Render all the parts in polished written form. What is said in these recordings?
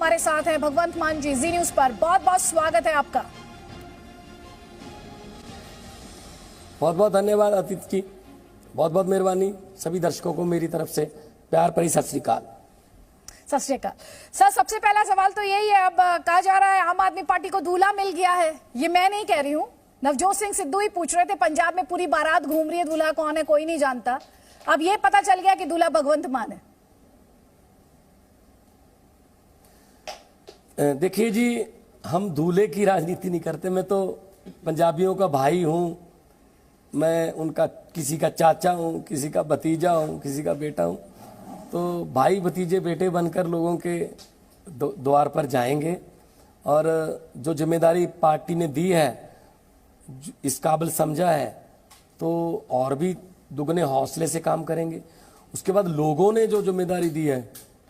हमारे साथ हैं भगवंत मान जी, जी न्यूज पर। बहुत बहुत स्वागत है आपका। बहुत बहुत धन्यवाद अतिथि जी, बहुत बहुत मेहरबानी। सभी दर्शकों को मेरी तरफ से प्यार भरी सत श्री अकाल। सत श्री अकाल। सर, सबसे पहला सवाल तो यही है, अब कहा जा रहा है आम आदमी पार्टी को दूल्हा मिल गया है। ये मैं नहीं कह रही हूँ, नवजोत सिंह सिद्धू ही पूछ रहे थे। पंजाब में पूरी बारात घूम रही है, दूल्हा कौन है कोई नहीं जानता। अब ये पता चल गया कि दूल्हा भगवंत मान है। देखिए जी, हम दूल्हे की राजनीति नहीं करते। मैं तो पंजाबियों का भाई हूँ, मैं उनका किसी का चाचा हूँ, किसी का भतीजा हूँ, किसी का बेटा हूँ। तो भाई भतीजे बेटे बनकर लोगों के द्वार पर जाएंगे और जो जिम्मेदारी पार्टी ने दी है, इस काबिल समझा है, तो और भी दुगने हौसले से काम करेंगे। उसके बाद लोगों ने जो जिम्मेदारी दी है,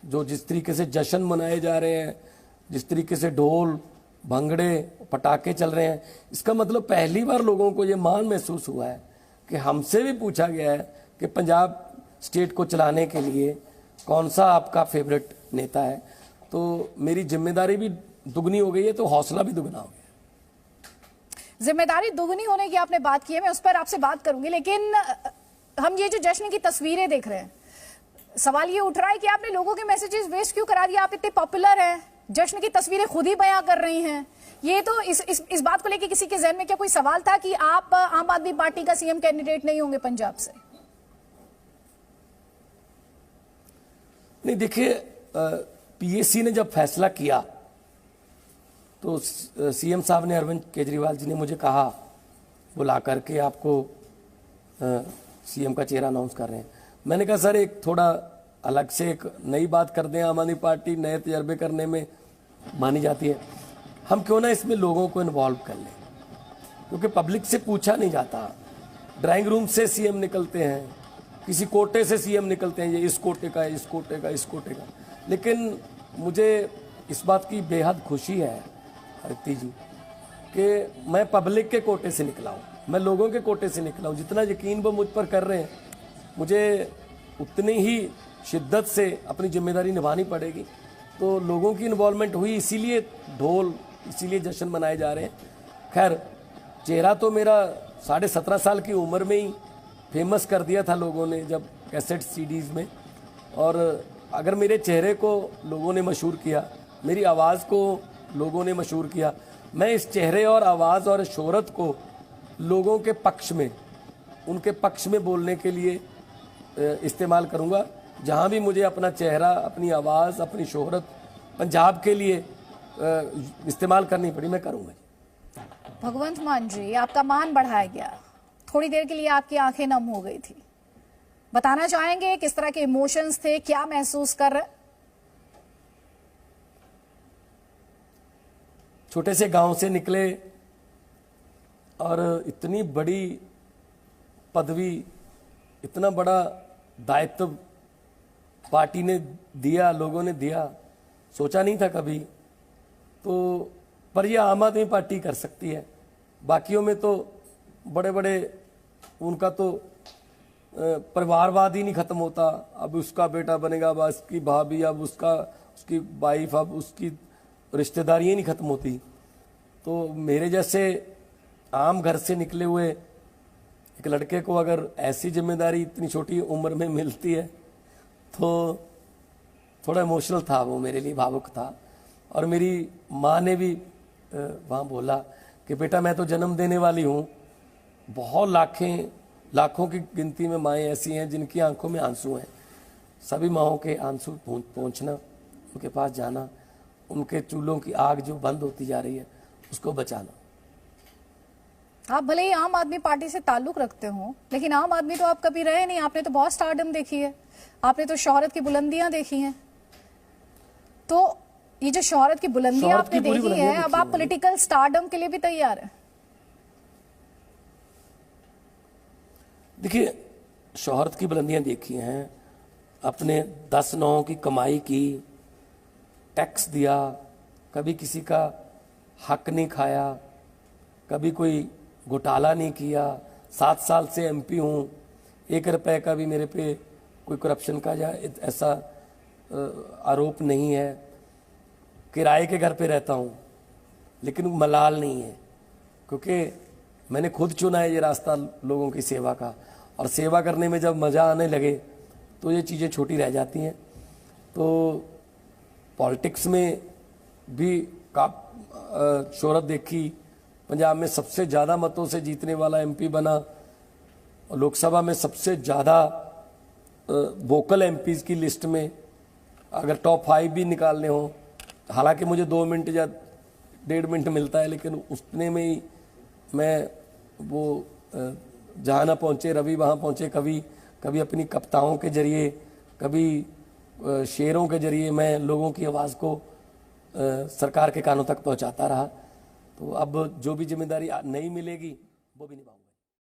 जो जिस तरीके से जश्न मनाए जा रहे हैं, जिस तरीके से ढोल भंगड़े पटाखे चल रहे हैं, इसका मतलब पहली बार लोगों को ये मान महसूस हुआ है कि हमसे भी पूछा गया है कि पंजाब स्टेट को चलाने के लिए कौन सा आपका फेवरेट नेता है। तो मेरी जिम्मेदारी भी दुगनी हो गई है, तो हौसला भी दुगना हो गया। जिम्मेदारी दुगनी होने की आपने बात की है, मैं उस पर आपसे बात करूंगी। लेकिन हम ये जो जश्न की तस्वीरें देख रहे हैं, सवाल ये उठ रहा है कि आपने लोगों के मैसेजेस वेस्ट क्यों करा दिया। आप इतने पॉपुलर हैं, जश्न की तस्वीरें खुद ही बयां कर रही हैं। ये तो इस बात को लेकर किसी के जहन में क्या कोई सवाल था कि आप आम आदमी पार्टी का सीएम कैंडिडेट नहीं होंगे पंजाब से? नहीं, देखिए, पीएसी ने जब फैसला किया तो सीएम साहब ने, अरविंद केजरीवाल जी ने मुझे कहा बुला करके, आपको सीएम का चेहरा अनाउंस कर रहे हैं। मैंने कहा सर, एक थोड़ा अलग से एक नई बात कर दें। आम आदमी पार्टी नए तजर्बे करने में मानी जाती है, हम क्यों ना इसमें लोगों को इन्वॉल्व कर लें, क्योंकि पब्लिक से पूछा नहीं जाता। ड्राइंग रूम से सीएम निकलते हैं, किसी कोटे से सीएम निकलते हैं, ये इस कोटे का है, इस कोटे का, इस कोटे का। लेकिन मुझे इस बात की बेहद खुशी है अदिति जी कि मैं पब्लिक के कोटे से निकला हूँ, मैं लोगों के कोटे से निकला हूँ। जितना यकीन वो मुझ पर कर रहे हैं, मुझे उतनी ही शिद्दत से अपनी जिम्मेदारी निभानी पड़ेगी। तो लोगों की इन्वॉल्वमेंट हुई, इसीलिए ढोल, इसीलिए जश्न मनाए जा रहे हैं। खैर, चेहरा तो मेरा 17.5 साल की उम्र में ही फेमस कर दिया था लोगों ने, जब कैसेट सीडीज़ में। और अगर मेरे चेहरे को लोगों ने मशहूर किया, मेरी आवाज़ को लोगों ने मशहूर किया, मैं इस चेहरे और आवाज़ और शोहरत को लोगों के पक्ष में, उनके पक्ष में बोलने के लिए इस्तेमाल करूँगा। जहाँ भी मुझे अपना चेहरा, अपनी आवाज़, अपनी शोहरत पंजाब के लिए इस्तेमाल करनी पड़ी, मैं करूँगा। भगवंत मान जी, आपका मान बढ़ाया गया, थोड़ी देर के लिए आपकी आंखें नम हो गई थी। बताना चाहेंगे किस तरह के इमोशंस थे, क्या महसूस कर रहे? छोटे से गांव से निकले और इतनी बड़ी पदवी, इतना बड़ा दायित्व पार्टी ने दिया, लोगों ने दिया, सोचा नहीं था कभी। तो पर यह आम आदमी पार्टी कर सकती है। बाकियों में तो बड़े बड़े, उनका तो परिवारवाद ही नहीं खत्म होता। अब उसका बेटा बनेगा, अब उसकी भाभी, अब उसकी वाइफ, अब उसकी रिश्तेदारी ही नहीं खत्म होती। तो मेरे जैसे आम घर से निकले हुए एक लड़के को अगर ऐसी जिम्मेदारी इतनी छोटी उम्र में मिलती है, तो थोड़ा इमोशनल था वो, मेरे लिए भावुक था। और मेरी माँ ने भी वहाँ बोला कि बेटा, मैं तो जन्म देने वाली हूँ। बहुत लाखों की गिनती में माएँ ऐसी हैं जिनकी आंखों में आंसू हैं। सभी माँओं के आंसू पहुँचना, उनके पास जाना, उनके चूल्हों की आग जो बंद होती जा रही है उसको बचाना। आप भले ही आम आदमी पार्टी से ताल्लुक रखते हो, लेकिन आम आदमी तो आप कभी रहे नहीं। आपने तो बहुत स्टारडम देखी है, आपने तो शोहरत की बुलंदियां देखी हैं। तो ये जो शोहरत की बुलंदियां आपने देखी है, अब आप पॉलिटिकल स्टारडम के लिए भी तैयार हैं? देखिए, शोहरत की बुलंदियां देखी हैं, अपने 10-9 की कमाई की, टैक्स दिया, कभी किसी का हक नहीं खाया, कभी कोई घोटाला नहीं किया। 7 साल से एमपी हूँ, 1 रुपए का भी मेरे पे कोई करप्शन का या ऐसा आरोप नहीं है। किराए के घर पे रहता हूँ, लेकिन मलाल नहीं है, क्योंकि मैंने खुद चुना है ये रास्ता लोगों की सेवा का। और सेवा करने में जब मज़ा आने लगे तो ये चीज़ें छोटी रह जाती हैं। तो पॉलिटिक्स में भी शोहरत देखी, पंजाब में सबसे ज़्यादा मतों से जीतने वाला एमपी बना, और लोकसभा में सबसे ज़्यादा वोकल एमपीज़ की लिस्ट में अगर टॉप 5 भी निकालने हो, हालांकि मुझे 2 मिनट या 1.5 मिनट मिलता है, लेकिन उतने में ही मैं वो जहाँ ना पहुँचे रवि वहाँ पहुँचे, कभी अपनी कविताओं के जरिए, कभी शेरों के जरिए मैं लोगों की आवाज़ को सरकार के कानों तक पहुँचाता रहा। तो अब जो भी जिम्मेदारी नहीं मिलेगी वो भी निभाऊंगा।